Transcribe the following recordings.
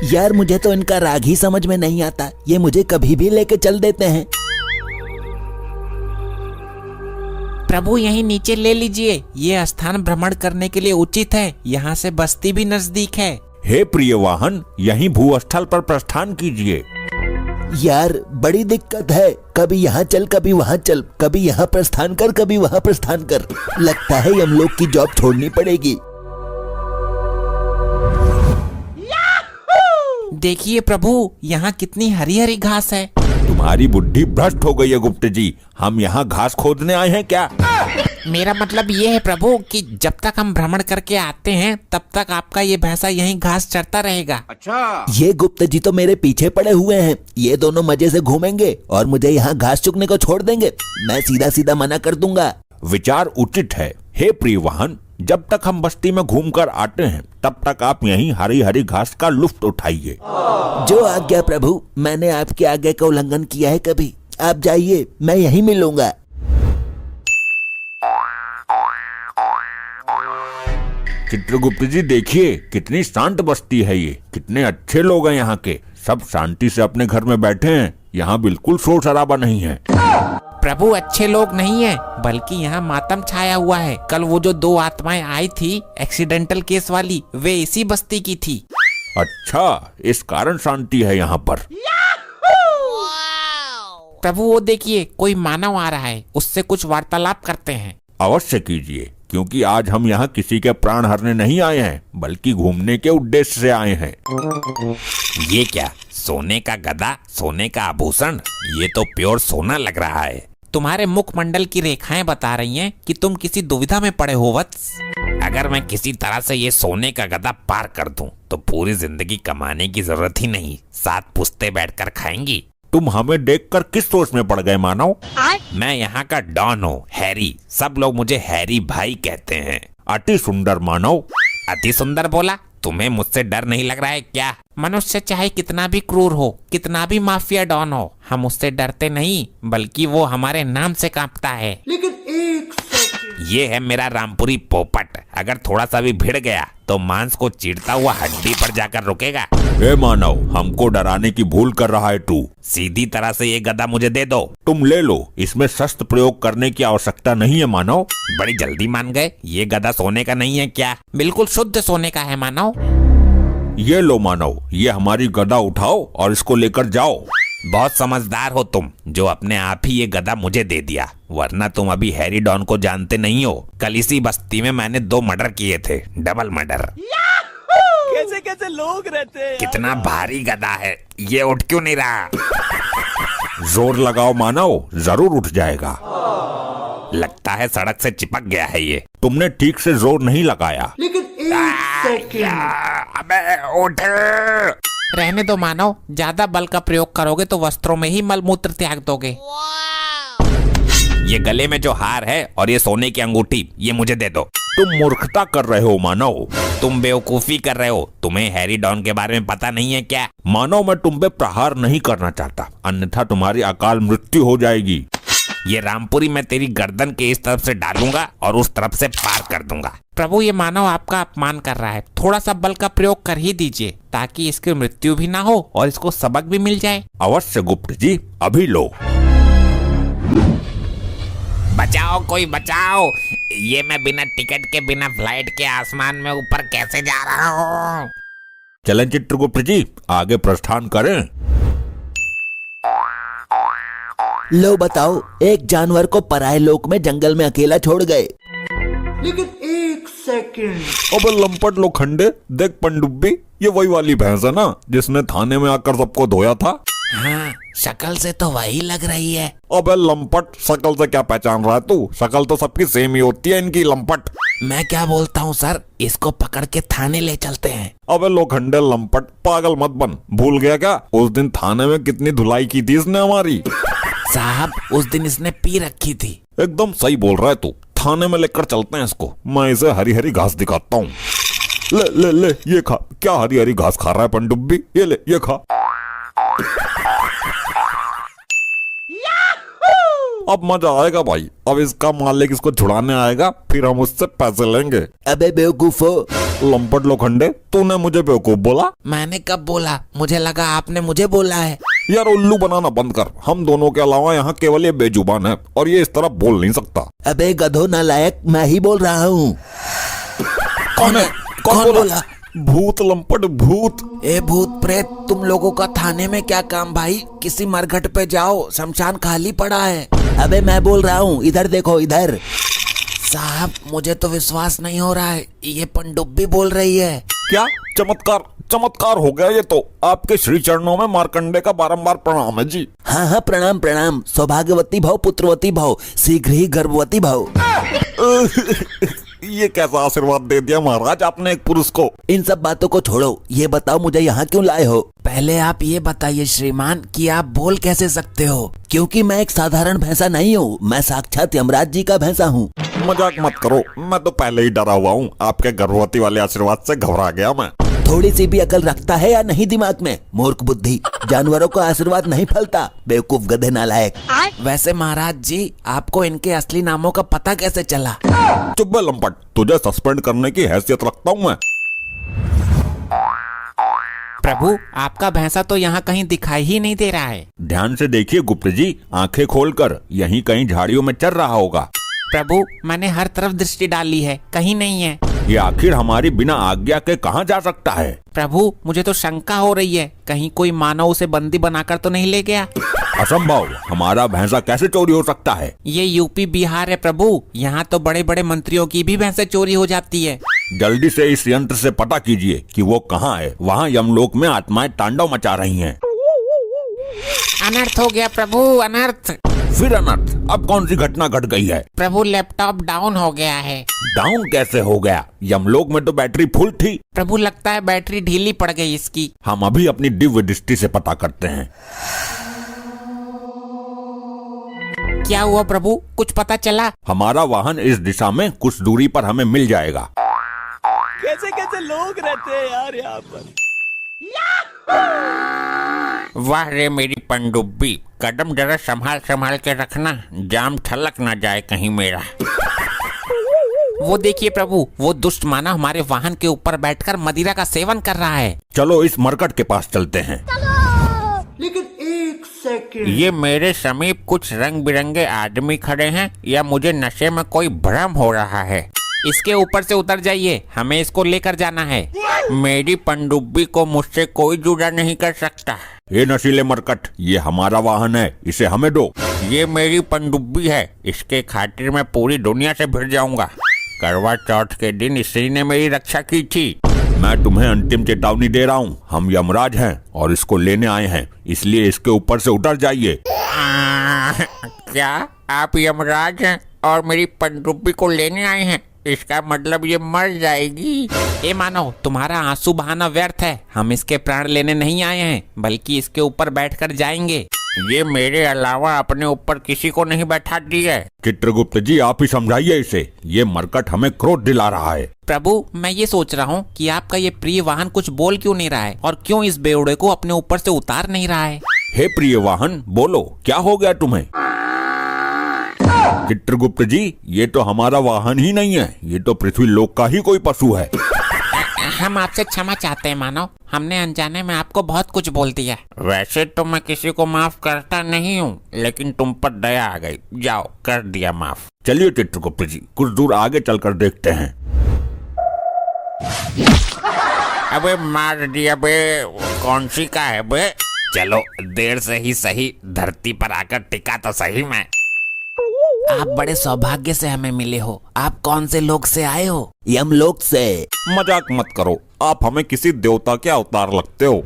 यार मुझे तो इनका राग ही समझ में नहीं आता, ये मुझे कभी भी लेके चल देते हैं। प्रभु यहीं नीचे ले लीजिए, ये स्थान भ्रमण करने के लिए उचित है, यहाँ से बस्ती भी नजदीक है। हे प्रिय वाहन, यहीं भूस्थल पर प्रस्थान कीजिए। यार बड़ी दिक्कत है, कभी यहाँ चल कभी वहाँ चल, कभी यहाँ प्रस्थान कर कभी वहाँ प्रस्थान कर। लगता है हम लोग की जॉब छोड़नी पड़ेगी। देखिए प्रभु, यहाँ कितनी हरी हरी घास है। तुम्हारी बुद्धि भ्रष्ट हो गई है गुप्त जी, हम यहाँ घास खोदने आए हैं क्या? मेरा मतलब ये है प्रभु कि जब तक हम भ्रमण करके आते हैं तब तक आपका ये भैंसा यहीं घास चरता रहेगा। अच्छा, ये गुप्त जी तो मेरे पीछे पड़े हुए हैं, ये दोनों मजे से घूमेंगे और मुझे यहाँ घास चुगने को छोड़ देंगे। मैं सीधा सीधा मना कर दूंगा। विचार उचित है। हे प्रिय वाहन, जब तक हम बस्ती में घूमकर आते हैं तब तक आप यहीं हरी हरी घास का लुफ्त उठाइए। जो आज्ञा प्रभु, मैंने आपकी आज्ञा का उल्लंघन किया है कभी? आप जाइए, मैं यहीं मिलूंगा। चित्रगुप्त जी देखिए, कितनी शांत बस्ती है ये, कितने अच्छे लोग हैं यहाँ के, सब शांति से अपने घर में बैठे हैं, यहाँ बिल्कुल शोर शराबा नहीं है। प्रभु अच्छे लोग नहीं है, बल्कि यहाँ मातम छाया हुआ है। कल वो जो 2 आत्माएं आई थी एक्सीडेंटल केस वाली, वे इसी बस्ती की थी। अच्छा, इस कारण शांति है यहाँ पर। प्रभु वो देखिए, कोई मानव आ रहा है, उससे कुछ वार्तालाप करते हैं। अवश्य कीजिए, क्योंकि आज हम यहाँ किसी के प्राण हरने नहीं आए हैं, बल्कि घूमने के उद्देश्य से आए हैं। ये क्या, सोने का गदा, सोने का आभूषण? ये तो प्योर सोना लग रहा है। तुम्हारे मुखमंडल की रेखाएं बता रही हैं कि तुम किसी दुविधा में पड़े हो वत्स। अगर मैं किसी तरह से ये सोने का गदा पार कर दूं, तो पूरी जिंदगी कमाने की जरूरत ही नहीं, 7 पुश्ते बैठकर खाएंगी। तुम हमें देखकर किस सोच में पड़ गए मानव? मैं यहाँ का डॉन हूँ, हैरी। सब लोग मुझे हैरी भाई कहते हैं। अति सुंदर मानव। अति सुंदर बोला? तुम्हें मुझसे डर नहीं लग रहा है क्या? मनुष्य चाहे कितना भी क्रूर हो, कितना भी माफिया डॉन हो, हम उससे डरते नहीं, बल्कि वो हमारे नाम से कांपता है। ये है मेरा रामपुरी पोपट, अगर थोड़ा सा भी भिड़ गया तो मांस को चीरता हुआ हड्डी पर जाकर रुकेगा। हे मानव, हमको डराने की भूल कर रहा है तू। सीधी तरह से ये गदा मुझे दे दो। तुम ले लो, इसमें शस्त्र प्रयोग करने की आवश्यकता नहीं है मानव। बड़ी जल्दी मान गए। ये गदा सोने का नहीं है क्या? बिल्कुल शुद्ध सोने का है मानव। ये लो मानव, ये हमारी गदा उठाओ और इसको लेकर जाओ। बहुत समझदार हो तुम, जो अपने आप ही ये गदा मुझे दे दिया, वरना तुम अभी हैरी डॉन को जानते नहीं हो। कल इसी बस्ती में मैंने 2 मर्डर किए थे, डबल मर्डर। कैसे कैसे लोग रहते हैं। कितना भारी गदा है, ये उठ क्यों नहीं रहा? जोर लगाओ मानव, जरूर उठ जाएगा। लगता है सड़क से चिपक गया है ये। तुमने ठीक से जोर नहीं लगाया। अबे उठ। रहने दो मानव, ज्यादा बल का प्रयोग करोगे तो वस्त्रों में ही मलमूत्र त्याग दोगे। ये गले में जो हार है और ये सोने की अंगूठी, ये मुझे दे दो। तुम मूर्खता कर रहे हो मानव। तुम बेवकूफी कर रहे हो। तुम्हें हैरी डॉन के बारे में पता नहीं है क्या? मानव, मैं तुम पे प्रहार नहीं करना चाहता, अन्यथा तुम्हारी अकाल मृत्यु हो जाएगी। ये रामपुरी मैं तेरी गर्दन के इस तरफ से डालूंगा और उस तरफ से पार कर दूंगा। प्रभु ये मानव आपका अपमान कर रहा है, थोड़ा सा बल का प्रयोग कर ही दीजिए, ताकि इसकी मृत्यु भी ना हो और इसको सबक भी मिल जाए। अवश्य गुप्त जी, अभी लो। बचाओ, कोई बचाओ। ये मैं बिना टिकट के, बिना फ्लाइट के आसमान में ऊपर कैसे जा रहा हूँ? चलें चित्रगुप्त जी, आगे प्रस्थान करें। लो बताओ, एक जानवर को पराये लोक में जंगल में अकेला छोड़ गए। लेकिन 1 सेकंड। अबे लंपट लोखंडे, देख पनडुब्बी, ये वही वाली भैंस है ना जिसने थाने में आकर सबको धोया था? हाँ, शक्ल से तो वही लग रही है। अबे लंपट, शक्ल से क्या पहचान रहा है तू? शक्ल तो सबकी सेम ही होती है इनकी, लंपट। मैं क्या बोलता हूँ सर, इसको पकड़ के थाने ले चलते हैं। अबे लोखंडे लंपट, पागल मत बन। भूल गया क्या उस दिन थाने में कितनी धुलाई की थी इसने हमारी? साहब, उस दिन इसने पी रखी थी। एकदम सही बोल रहा है तू। थाने में लेकर चलते हैं इसको, मैं इसे हरी हरी घास दिखाता हूँ। ले ले ले, ये खा। क्या हरी हरी घास खा रहा है पनडुब्बी? ये ले, ये खा। अब मजा आएगा भाई। अब इसका मालिक इसको छुड़ाने आएगा, फिर हम उससे पैसे लेंगे। अबे बेवकूफो, लंपट लोखंडे, तूने मुझे बेवकूफ बोला? मैंने कब बोला? मुझे लगा आपने मुझे बोला है। यार उल्लू बनाना बंद कर। हम दोनों के अलावा यहाँ केवल ये बेजुबान है और ये इस तरह बोल नहीं सकता। अबे गधो नालायक, मैं ही बोल रहा हूँ। कौन है? कौन बोला? भूत लंपट, भूत। ए भूत प्रेत, तुम लोगों का थाने में क्या काम भाई? किसी मरघट पे जाओ, शमशान खाली पड़ा है। अबे मैं बोल रहा हूँ, इधर देखो इधर। साहब मुझे तो विश्वास नहीं हो रहा है, ये पनडुब्बी बोल रही है। क्या चमत्कार, चमत्कार हो गया ये तो। आपके श्री चरणों में मार्कंडे का बारंबार प्रणाम है जी। हाँ हाँ, प्रणाम प्रणाम। सौभाग्यवती भव, पुत्रवती भव, शीघ्र ही गर्भवती भव। ये कैसा आशीर्वाद दे दिया महाराज आपने एक पुरुष को। इन सब बातों को छोड़ो, ये बताओ मुझे यहाँ क्यों लाए हो? पहले आप ये बताइए श्रीमान कि आप बोल कैसे सकते हो? क्योंकि मैं एक साधारण भैंसा नहीं हूँ, मैं साक्षात यमराज जी का भैंसा हूँ। मजाक मत करो, मैं तो पहले ही डरा हुआ हूँ। आपके गर्भवती वाले आशीर्वाद से घबरा गया मैं। थोड़ी सी भी अकल रखता है या नहीं दिमाग में? मूर्ख बुद्धि, जानवरों का आशीर्वाद नहीं फलता। बेवकूफ गधे नालायक। वैसे महाराज जी, आपको इनके असली नामों का पता कैसे चला? चुप बे लंपट, तुझे सस्पेंड करने की हैसियत रखता हूँ मैं। प्रभु, आपका भैंसा तो यहाँ कहीं दिखाई ही नहीं दे रहा है। ध्यान से देखिए गुप्त जी, आंखें खोलकर, यहीं कहीं झाड़ियों में चल रहा होगा। प्रभु, मैंने हर तरफ दृष्टि डाली है, कहीं नहीं है। ये आखिर हमारी बिना आज्ञा के कहाँ जा सकता है? प्रभु, मुझे तो शंका हो रही है, कहीं कोई मानव उसे बंदी बनाकर तो नहीं ले गया। असंभव, हमारा भैंसा कैसे चोरी हो सकता है? ये यूपी बिहार है प्रभु, यहाँ तो बड़े बड़े मंत्रियों की भी भैंसें चोरी हो जाती है। जल्दी से इस यंत्र से पता कीजिए कि वो कहाँ है। वहाँ यमलोक में आत्माएं तांडव मचा रही हैं। अनर्थ हो गया प्रभु, अनर्थ। फिर अनर्थ? अब कौन सी घटना घट गई है? प्रभु, लैपटॉप डाउन हो गया है। डाउन कैसे हो गया? यमलोक में तो बैटरी फुल थी। प्रभु, लगता है बैटरी ढीली पड़ गई इसकी। हम अभी अपनी दिव्य दृष्टि से पता करते हैं। क्या हुआ प्रभु, कुछ पता चला? हमारा वाहन इस दिशा में कुछ दूरी पर हमें मिल जाएगा। कैसे कैसे लोग रहते हैं यार यहाँ पर। वाह रे मेरी पनडुब्बी, कदम जरा संभाल संभाल के रखना, जाम छलक ना जाए कहीं मेरा। वो देखिए प्रभु, वो दुष्ट मानव हमारे वाहन के ऊपर बैठकर मदिरा का सेवन कर रहा है। चलो इस मरकट के पास चलते हैं। लेकिन एक सेकंड। ये मेरे समीप कुछ रंग बिरंगे आदमी खड़े हैं या मुझे नशे में कोई भ्रम हो रहा है? इसके ऊपर से उतर जाइए, हमें इसको लेकर जाना है। मेरी पनडुब्बी को मुझसे कोई जुड़ा नहीं कर सकता। ये नशीले मरकट, ये हमारा वाहन है, इसे हमें दो। ये मेरी पनडुब्बी है, इसके खातिर मैं पूरी दुनिया से भिड़ जाऊंगा। करवा चौथ के दिन इसी ने मेरी रक्षा की थी। मैं तुम्हें अंतिम चेतावनी दे रहा हूँ, हम यमराज हैं और इसको लेने आए हैं, इसलिए इसके ऊपर से उतर जाइए। क्या आप यमराज हैं और मेरी पनडुब्बी को लेने आए हैं? इसका मतलब ये मर जाएगी। ए मानो, तुम्हारा आंसू बहाना व्यर्थ है। हम इसके प्राण लेने नहीं आए हैं, बल्कि इसके ऊपर बैठकर जाएंगे। ये मेरे अलावा अपने ऊपर किसी को नहीं बैठाती है। चित्रगुप्त जी, आप ही समझाइए इसे, ये मरकट हमें क्रोध दिला रहा है। प्रभु, मैं ये सोच रहा हूँ कि आपका ये प्रिय वाहन कुछ बोल क्यों नहीं रहा है और क्यों इस बेवड़े को अपने ऊपर से उतार नहीं रहा है। हे प्रिय वाहन, बोलो क्या हो गया तुम्हें? चित्रगुप्त जी, ये तो हमारा वाहन ही नहीं है, ये तो पृथ्वी लोक का ही कोई पशु है। हम आपसे क्षमा चाहते हैं मानव, हमने अनजाने में आपको बहुत कुछ बोल दिया। वैसे तो मैं किसी को माफ करता नहीं हूँ, लेकिन तुम पर दया आ गई, जाओ कर दिया माफ। चलिए चित्रगुप्त जी, कुछ दूर आगे चलकर देखते हैं। अबे मार दिया बे, कौन सी का है बे? चलो देर से ही सही, धरती पर आकर टिका तो सही मैं। आप बड़े सौभाग्य से हमें मिले हो। आप कौन से लोक से आए हो? यमलोक से। मजाक मत करो, आप हमें किसी देवता के अवतार लगते हो।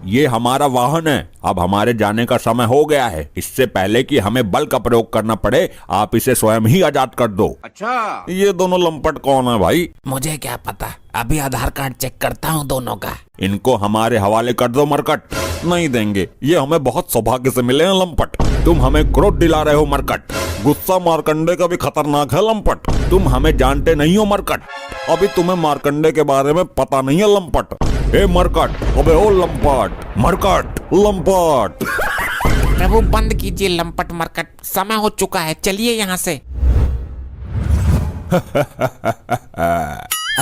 ये हमारा वाहन है, अब हमारे जाने का समय हो गया है। इससे पहले कि हमें बल का प्रयोग करना पड़े, आप इसे स्वयं ही आजाद कर दो। अच्छा, ये दोनों लंपट कौन है भाई? मुझे क्या पता, अभी आधार कार्ड चेक करता हूँ दोनों का। इनको हमारे हवाले कर दो मरकट। नहीं देंगे, ये हमें बहुत सौभाग्य से मिले हैं लंपट। तुम हमें क्रोध दिला रहे हो मरकट। गुस्सा मार्कंडे का भी खतरनाक है लंपट। तुम हमें जानते नहीं हो मरकट, अभी तुम्हें मार्कंडे के बारे में पता नहीं है लंपट। ए मरकट, अबे ओ लंपट, मरकट, लंपट। प्रभु बंद कीजिए लंपट मरकट, समय हो चुका है, चलिए यहाँ से।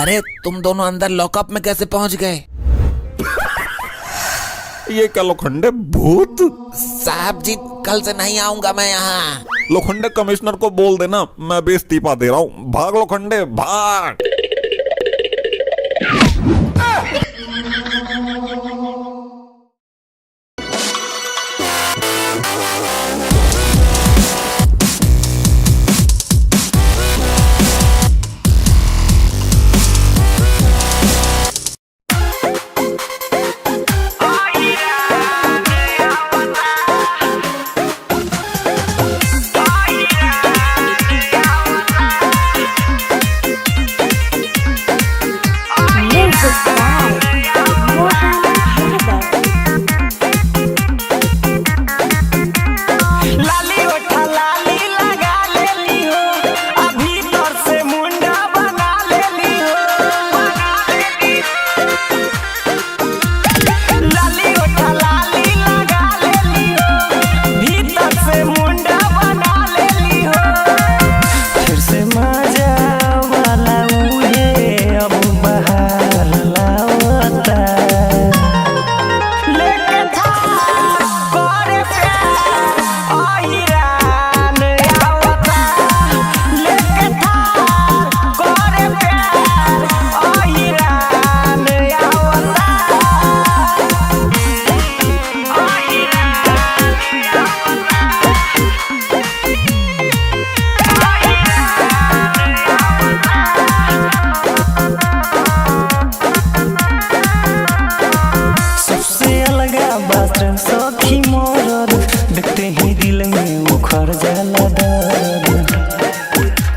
अरे तुम दोनों अंदर लॉकअप में कैसे पहुंच गए? ये क्या लोखंडे भूत? साहब जी कल से नहीं आऊंगा मैं यहाँ। लोखंडे कमिश्नर को बोल देना मैं भी इस्तीफा दे रहा हूँ। भाग लोखंडे भाग।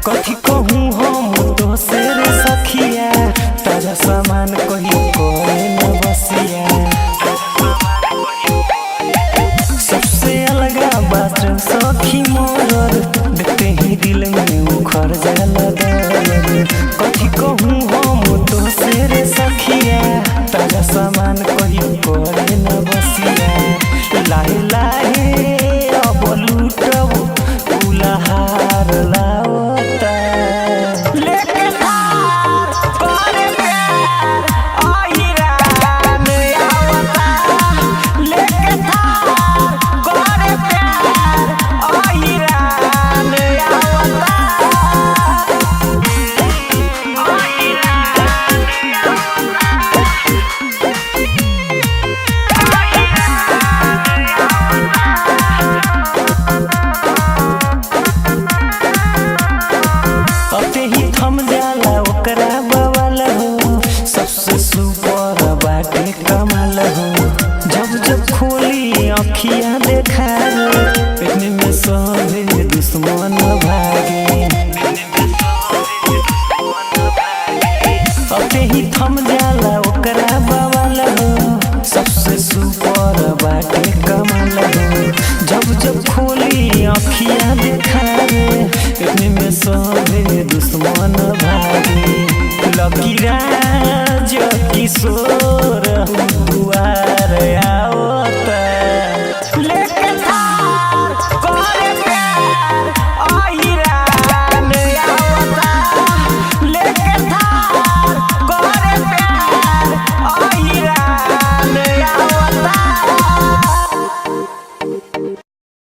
कथी कहूँ हम तो से रे सखिया, ताजा सामान कहियो करे न बसिया। सबसे अलगा बात सखी मोर, देखते ही दिल में उखड़ जाला